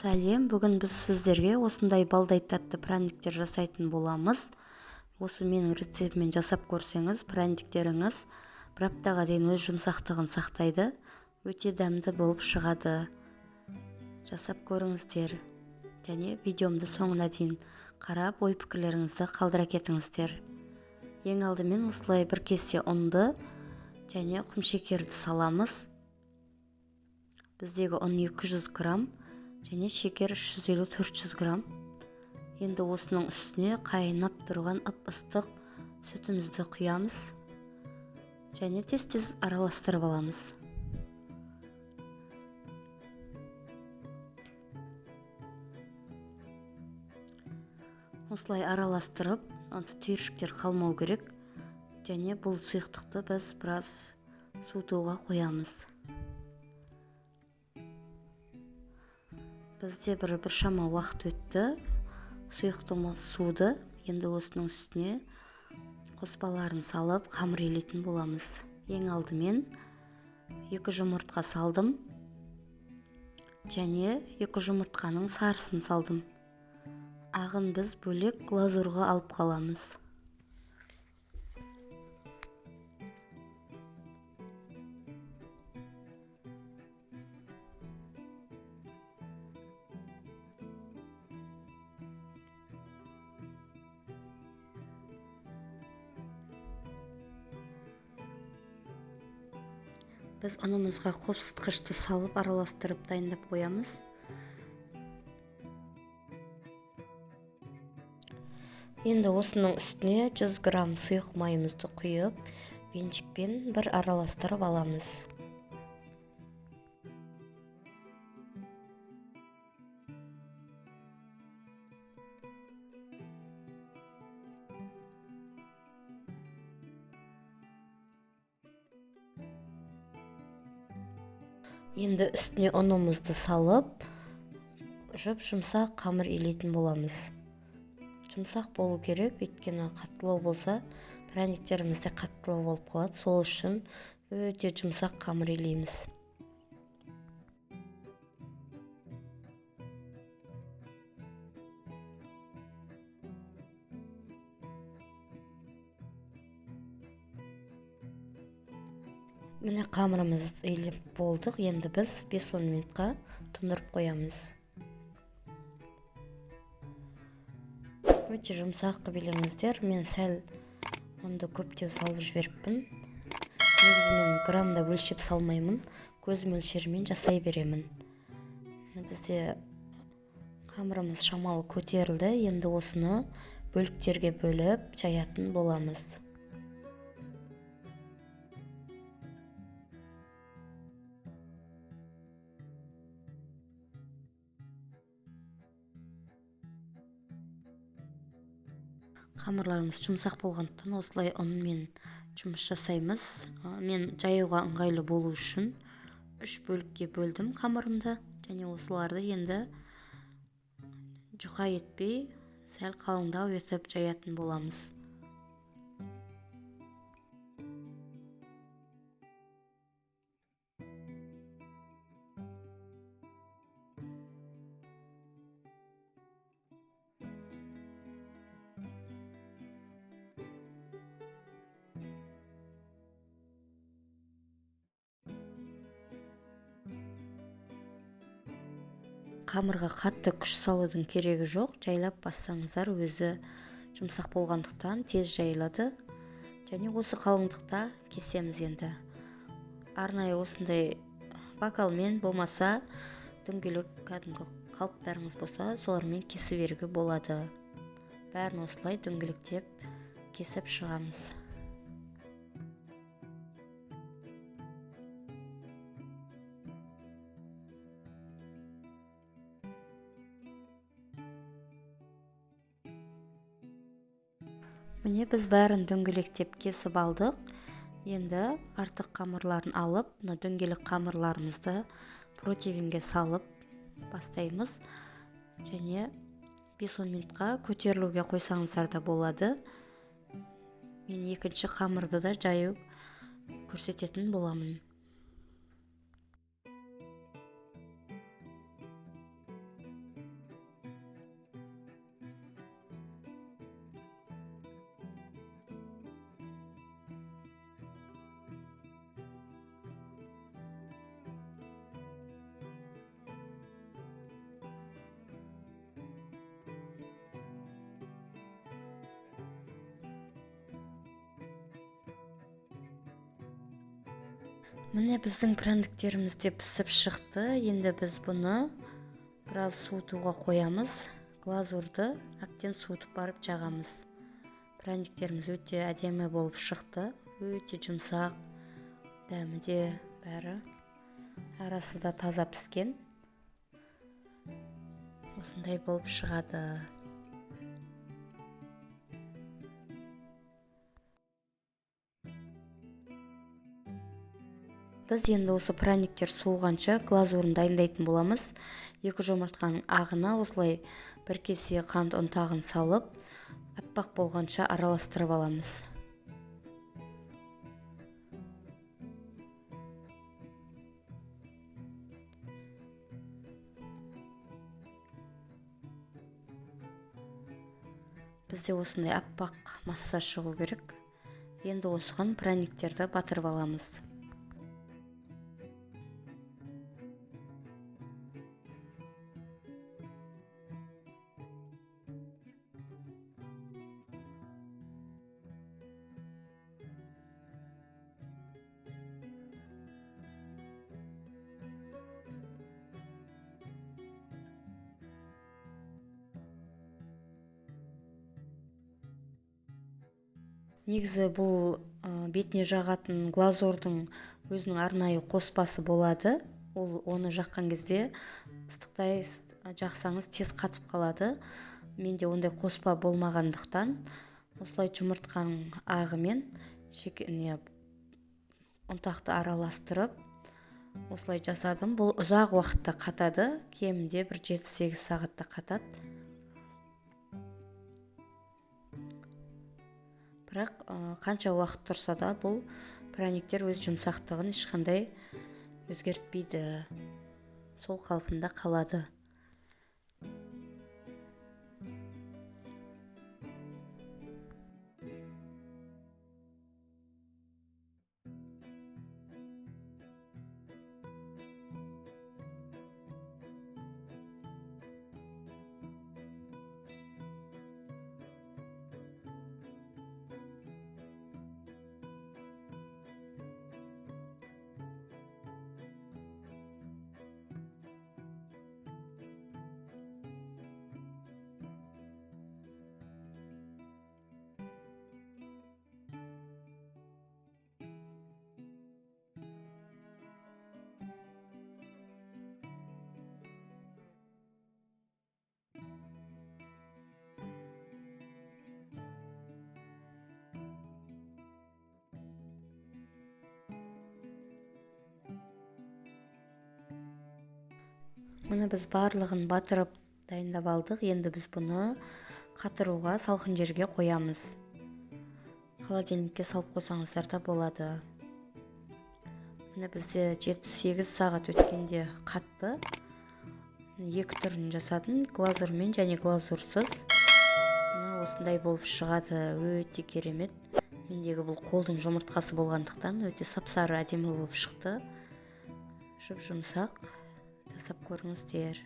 Сәлем, бүгін біз сіздерге осындай балдай тәтті пряниктер жасайтын боламыз. Осы менің рецептіммен жасап көрсеңіз, пряниктеріңіз бір аптаға дейін өз жұмсақтығын сақтайды, өте дәмді болып шығады. Жасап көріңіздер. Және видеомды соңына дейін қарап, ой пікірлеріңізді қалдыра кетіңіздер. Ең алдымен осылай бір кесе ұнды және құмшекерді саламыз. Біздегі ұн 200 грамм және шекер 350-400 грамм. Енді осының үстіне қайнап тұрған ып-ыстық сүтімізді құямыз және тез-тез араластырып аламыз. Осылай араластырып, түйіршіктер қалмау керек және бұл сұйықтықты біз біраз суытуға қоямыз. Бізде бір шама уақыт өтті, сұйықтығымыз суды. Енді осының үстіне қоспаларын салып қамыр илейтін боламыз. Ең алдымен 2 жұмыртқа салдым және 2 жұмыртқаның сарысын салдым. Ағын біз бөлек глазурға алып қаламыз. Біз ұнымызға қопсытқышты салып араластырып дайындап қоямыз. Енді осының үстіне 100 грамм сұйық майымызды құйып, венчикпен бір араластырып аламыз. Енді үстіне ұнымызды салып, жұмсақ қамыр илейтін боламыз. Жұмсақ болу керек, өйткені қаттылау болса, пряниктерімізде қаттылау болып қалады. Сол үшін өте жұмсақ қамыр илейміз. Міне қамырымызды илеп болдық. Енді біз 5-10 минутқа тұндырып қоямыз. Өте жұмсақ біліңіздер. Мен сәл ұнды көптеу салып жіберіппін. Негізі мен граммда өлшеп салмаймын. Көз мөлшерімен жасай беремін. Бізде қамырымыз шамалы көтерілді. Енді осыны бөліктерге бөліп жаятын боламыз. Қамырларымыз жұмсақ болғандықтан осылай ұнмен жұмыс жасаймыз. Мен жаюға ыңғайлы болу үшін 3 бөлікке бөлдім қамырымды және осыларды енді жұқа етпей, сәл қалыңдау етіп жаятын боламыз. Қамырға қатты күш салудың керегі жоқ. Жайлап бассаңыздар өзі жұмсақ болғандықтан тез жайылады. Және осы қалыңдықта кесеміз енді. Арнайы осындай бокалмен болмаса, дөңгелек кәдімгі қалыптарыңыз болса, солармен кесіп беруге болады. Бәрін осылай дөңгелектеп кесіп шығамыз. Міне біз бәрін дөңгелектеп кесіп алдық. Енді артық қамырларын алып, дөңгелек қамырларымызды противенге салып бастаймыз. Және 5-10 минутқа көтерілуге қойсаңыздар да болады. Мен екінші қамырды да жаю көрсететін боламын. Міне біздің пряниктеріміз де пісіп шықты. Енді біз бұны біраз суытуға қоямыз. Глазурды әбден суытып барып жағамыз. Пряниктеріміз өте әдемі болып шықты. Өте жұмсақ, дәмі де бәрі. Арасы да таза піскен. Осындай болып шығады. Біз енді осы пряниктер суығанша глазурын дайындайтын боламыз. 2 жұмыртқаның ағына осылай 1 кесе қант ұнтағын салып, аппақ болғанша араластырып аламыз. Бізде осындай аппақ масса шығу керек. Енді осыған пряниктерді батырып аламыз. Негізі бұл бетіне жағатын глазурдың өзінің арнайы қоспасы болады. Оны жаққан кезде ыстықтай жақсаңыз тез қатып қалады. Менде ондай қоспа болмағандықтан осылай жұмыртқаның ағымен ұнтақты араластырып осылай жасадым. Бұл ұзақ уақытта қатады, кемінде бір 7-8 сағатта қатады. Бірақ қанша уақыт тұрса да бұл пряниктер өз жұмсақтығын ешқандай өзгертпейді. Сол қалпында қалады. Мұны біз барлығын батырып дайындап алдық. Енді біз бұны қатыруға салқын жерге қоямыз. Холодильникке салып қойсаңыздар да болады. Міне бізде 7-8 сағат өткенде қатты. 2 түрін жасадым, глазурмен және глазурсыз. Міне осындай болып шығады, өте керемет. Мендегі бұл қолдың жұмыртқасы болғандықтан өте сап-сары әдемі болып шықты. Жұп-жұмсақ. Жасап көріңіздер.